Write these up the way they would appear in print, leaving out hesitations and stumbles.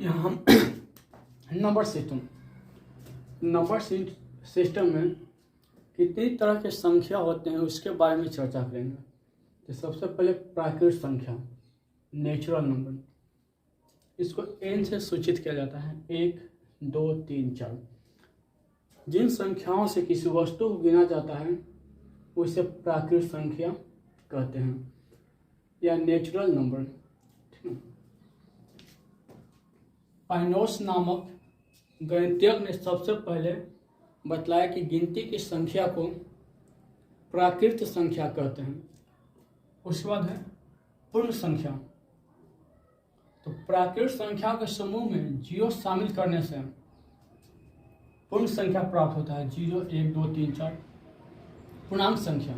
यहाँ हम number system में कितनी तरह के संख्या होते हैं उसके बारे में चर्चा करेंगे। तो सबसे पहले प्राकृतिक संख्या, नेचुरल नंबर, इसको n से सूचित किया जाता है। 1, 2, 3, 4। जिन संख्याओं से किसी वस्तु को गिना जाता है उसे प्राकृतिक संख्या कहते हैं या नेचुरल नंबर। पाइनोस नामक गणितज्ञ ने सबसे पहले बतलाया कि गिनती की संख्या को प्राकृतिक संख्या कहते हैं। उसके बाद है पूर्ण संख्या। तो प्राकृतिक संख्या के समूह में 0 शामिल करने से पूर्ण संख्या प्राप्त होता है। 0, 1, 2, 3, 4। पूर्णांक संख्या,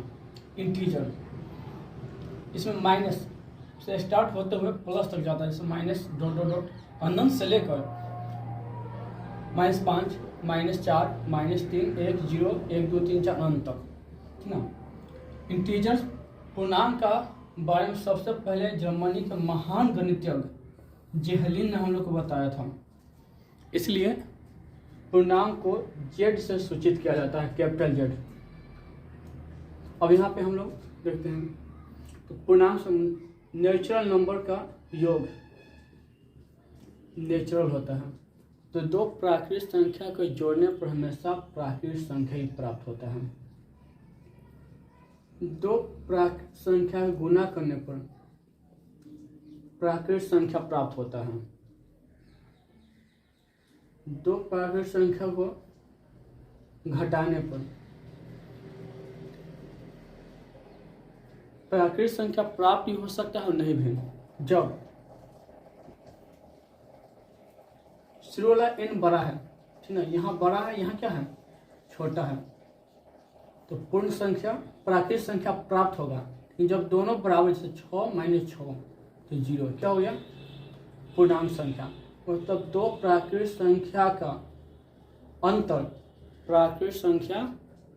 इंटीजर, इसमें माइनस से स्टार्ट होते हुए प्लस तक जाता है। जैसे माइनस डॉट डॉट डॉट अनंत से लेकर -5, -4, -3, 1, 0, 1, 2, 3, 4 अनंत तक, ठीक ना। इंटीजर्स पूर्णांक का बारे में सबसे पहले जर्मनी के महान गणितज्ञ जेहलिन ने हम लोग को बताया था। इसलिए पूर्णांक को Z से सूचित किया जाता है, कैपिटल Z। अब यहाँ पे हम लोग देखते हैं तो पूर्णांक नेचुरल नंबर का योग नेचुरल होता है। तो दो प्राकृतिक संख्या को जोड़ने पर हमेशा प्राकृतिक संख्या ही प्राप्त होता है। दो प्राकृतिक संख्या गुना करने पर प्राकृतिक संख्या प्राप्त होता है। दो प्राकृतिक संख्या को घटाने पर प्राकृतिक संख्या प्राप्त भी हो सकता है और नहीं भी। जब शुरू वाला n बड़ा है, ठीक है, यहाँ बड़ा है, यहाँ क्या है, छोटा है, तो पूर्ण संख्या प्राकृतिक संख्या प्राप्त होगा। लेकिन जब दोनों बराबर, जैसे 6 - 6 तो 0, क्या हो गया, पूर्णांक संख्या। और तब दो प्राकृतिक संख्या का अंतर प्राकृतिक संख्या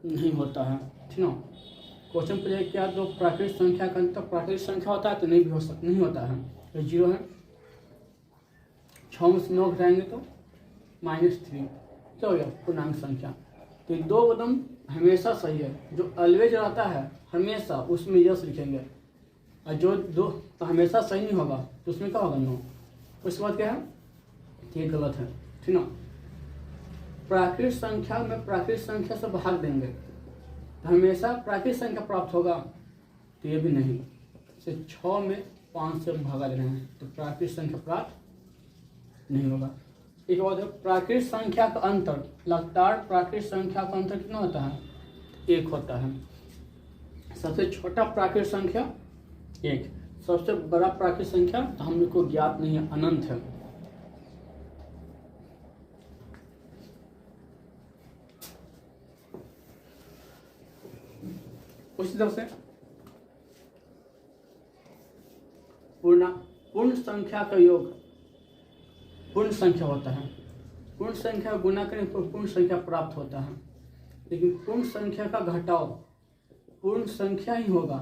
नहीं होता है, ठीक ना। क्वेश्चन पूछे क्या दो प्राकृतिक संख्या का अंतर प्राकृतिक संख्या होता है, तो नहीं भी हो सकता, नहीं होता है। तो 0 है, 6 में से 9 घटाएंगे तो -3, क्या हो गया, पूर्णांक संख्या। तो ये दो कदम हमेशा सही है। जो ऑलवेज रहता है हमेशा उसमें यस लिखेंगे, और जो दो तो हमेशा सही नहीं होगा तो उसमें क्या होगा, नो। उसके बाद क्या है, ये गलत है, ठीक ना। प्राकृतिक संख्या में प्राकृतिक संख्या से भाग देंगे तो हमेशा प्राकृतिक संख्या प्राप्त होगा, तो ये भी नहीं। जैसे 6 में 5 से भागा दे रहे हैं तो प्राकृतिक संख्या प्राप्त नहीं होगा। एक बात है, प्राकृतिक संख्या का अंतर, लगातार प्राकृतिक संख्या का अंतर कितना होता है, 1 होता है। सबसे छोटा प्राकृतिक संख्या 1, सबसे बड़ा प्राकृतिक संख्या तो हम लोग को ज्ञात नहीं है, अनंत है। उसी तरह से पूर्ण संख्या का योग पूर्ण संख्या होता है। पूर्ण संख्या गुना करें तो पूर्ण संख्या प्राप्त होता है। लेकिन पूर्ण संख्या का घटाव पूर्ण संख्या ही होगा,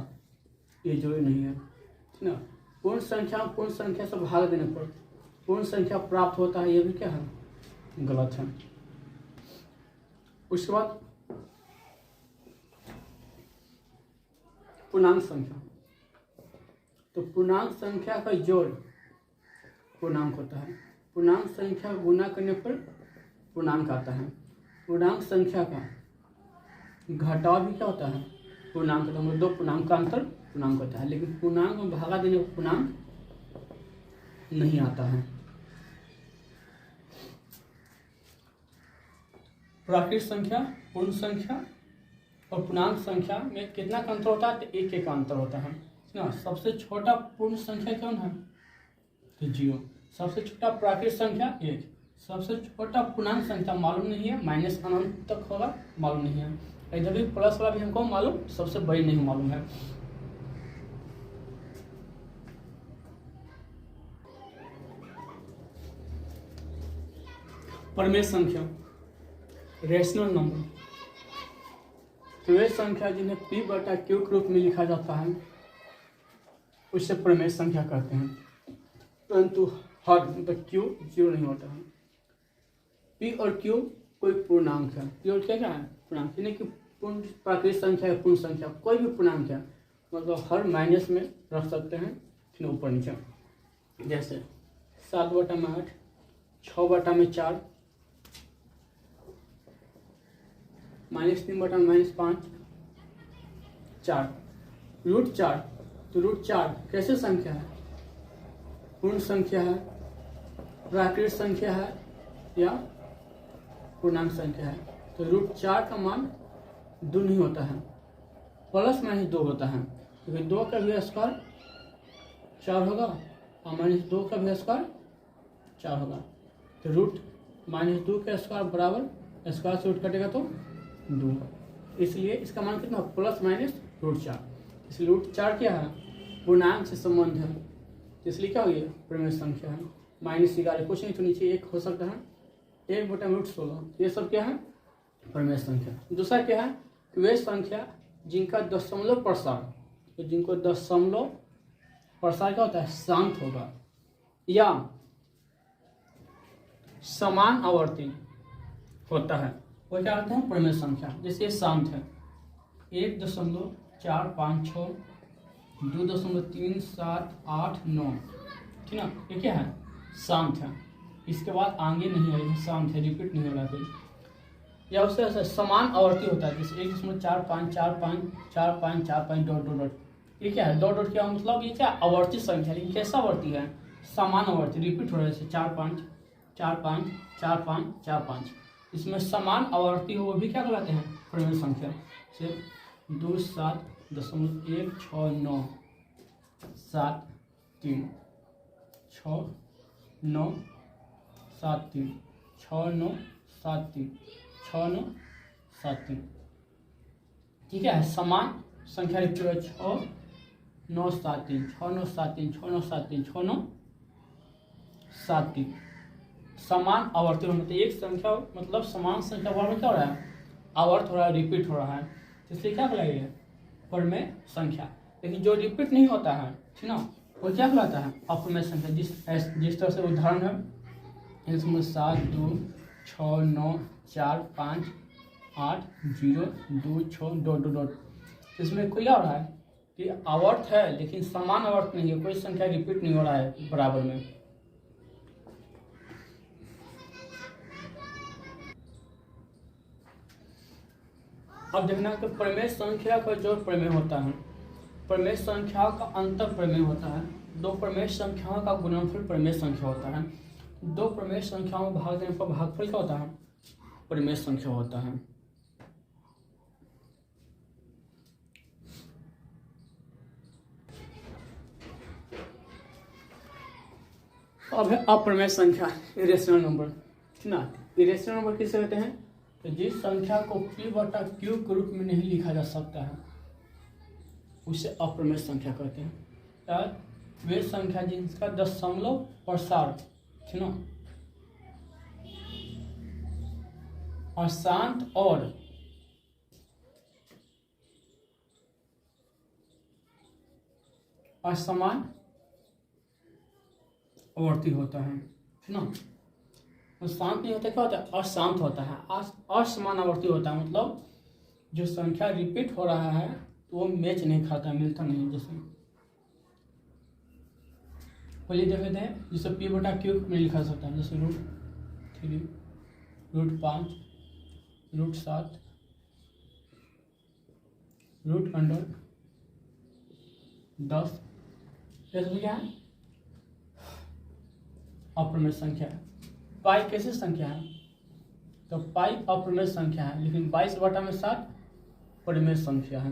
ये जरूरी नहीं है, ठीक ना। पूर्ण संख्या से भाग देने पर पूर्ण संख्या प्राप्त होता है, ये भी क्या है, गलत है। उसके बाद पूर्णांक संख्या। तो पूर्णांक संख्या का जोड़ पूर्णांक होता है। पूर्णांक संख्या गुना करने पर पूर्णांक आता है। पूर्णांक संख्या का घटाव भी क्या होता है, पूर्णांक होता है। दो पूर्णांक का अंतर पूर्णांक होता है, लेकिन पूर्णांक में भागा देने पर पूर्णांक नहीं आता है। प्राकृतिक संख्या, पूर्ण संख्या और पूर्णांक संख्या में कितना का अंतर होता है, तो 1 का अंतर होता है ना। सबसे छोटा पूर्ण संख्या कौन है, तो 0। सबसे छोटा प्राकृतिक संख्या 1। सबसे छोटा पूर्णांक संख्या मालूम नहीं है, माइनस अनंत तक होगा, मालूम नहीं है। इधर भी प्लस वाला भी हमको मालूम, सबसे बड़ी नहीं मालूम है। परमेय संख्या, रेशनल नंबर, तो वे संख्या जिन्हें P/Q के रूप में लिखा जाता है उसे परमेय संख्या कहते हैं। परंतु हर मतलब क्यू जीरो नहीं होता है। पी और क्यू कोई पूर्णांक है, पी और क्या क्या है पूर्णांक, यानी कि पूर्ण प्राकृतिक संख्या है, पूर्ण संख्या कोई भी पूर्णांक है मतलब हर माइनस में रख सकते हैं, फिर ऊपर नीचे। जैसे 7/8, 6/4, -3/-5, 4, √4। तो √4 कैसे संख्या है, पूर्ण संख्या है, प्राकृतिक संख्या है या पूर्णांक संख्या है। तो √4 का मान 2 नहीं होता है, +-2 होता है, क्योंकि 2 का भी स्क्वायर 4 होगा और -2 का भी स्क्वायर 4 होगा। तो √-2 का स्क्वायर बराबर स्क्वायर से रूट कटेगा तो 2, इसलिए इसका मान कितना +-√4। इसलिए √4 क्या है, पूर्णांक से संबंध है, इसलिए क्या हो गया परिमेय संख्या है। -11 कुछ नहीं तो नीचे 1 हो सकता है, 1/√16, ये सब क्या है परिमेय संख्या। दूसरा क्या है कि वे संख्या जिनका दशमलव प्रसार, तो जिनको दशमलव प्रसार क्या होता है शांत होगा या समान आवर्ती होता है, वो क्या कहते हैं परिमेय संख्या। जैसे ये शांत है 1.456, 2.378, 9, ठीक ना, ये क्या है शांत है, इसके बाद आगे नहीं आएगा, शांत है, रिपीट नहीं हो रहा कोई। या उससे ऐसा समान आवर्ती होता है, जैसे 1.45454545 डॉट डॉट डॉट, ये क्या है डॉट डॉट क्या मतलब ये क्या आवर्ती संख्या, लेकिन कैसा आवर्ती है समान आवर्ती, रिपीट हो रहा है, जैसे 4-5, इसमें समान आवर्ती हो वो भी क्या कहलाते हैं परिमेय संख्या। जैसे 27.16973, 6973, 6973, 6973, ठीक है। समान संख्या रिपीट हो 6973, 6973, 6973, 6973, समान आवर्ती होना। तो एक संख्या मतलब समान संख्या बार में क्या हो रहा है आवर्त हो रहा है, रिपीट हो रहा है, इसलिए क्या कहलाएगा परिमेय संख्या। लेकिन जो रिपीट नहीं होता है ठीक ना, वो क्या कहलाता है अपरिमेय संख्या। जिस तरह से उदाहरण है इसमें 7, 2, 6, 9, 4, 5, 8, 0, 2, 6 डॉट डॉट डॉट, इसमें क्या हो रहा है कि आवर्त है लेकिन समान आवर्त नहीं है, कोई संख्या रिपीट नहीं हो रहा है बराबर में। अब देखना कि परिमेय संख्या का जो प्रमेय होता है, परिमेय संख्या का अंतर प्रमेय होता है, दो परिमेय संख्याओं का गुणनफल परिमेय संख्या होता है, दो परिमेय संख्याओं में भाग देने पर भागफल क्या होता है परिमेय संख्या होता है। अब है अपरिमेय संख्या, इरेशनल नंबर, ठीक ना। इरेशनल नंबर किसे कहते हैं, तो जिस संख्या को P/Q के रूप में नहीं लिखा जा सकता है उसे अपरिमेय संख्या कहते हैं। वे संख्या जिनका दशमलव प्रसार, ठीक ना, अशांत और असमान आवर्ती होता है, ठीक ना। शांत नहीं होता, क्या होता है अशांत होता है, असमान आवर्ती होता है, मतलब जो संख्या रिपीट हो रहा है तो वो मैच नहीं खाता, मिलता नहीं। जैसे पहले देखे थे जिसे P/Q में लिखा सकता है, जैसे √3, √5, √7, √10, ऐसे क्या है अपरिमेय संख्या है। पाई कैसी संख्या है, तो पाई अपरिमेय संख्या है, लेकिन 22/7 परिमेय संख्या है।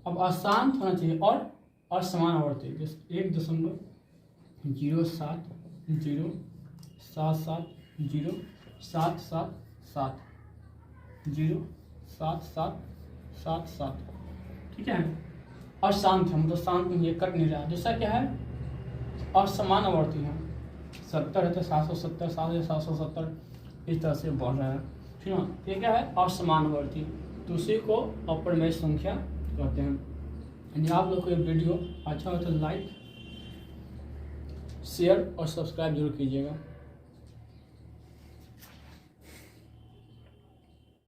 अब अशांत होना चाहिए और असमान आवर्ती, जैसे 1.007077077707777, ठीक है। अशांत है मतलब शांत नहीं है, कट नहीं रहा। दूसरा क्या है असमान आवर्ती है, 70 है तो 770, 770 इस तरह से बढ़ रहा है, ठीक है। ये क्या है असमान आवर्ती, तो उसी को अपरिमेय संख्या कहते हैं। यदि आप लोग को ये वीडियो अच्छा हो तो लाइक शेयर और सब्सक्राइब जरूर कीजिएगा।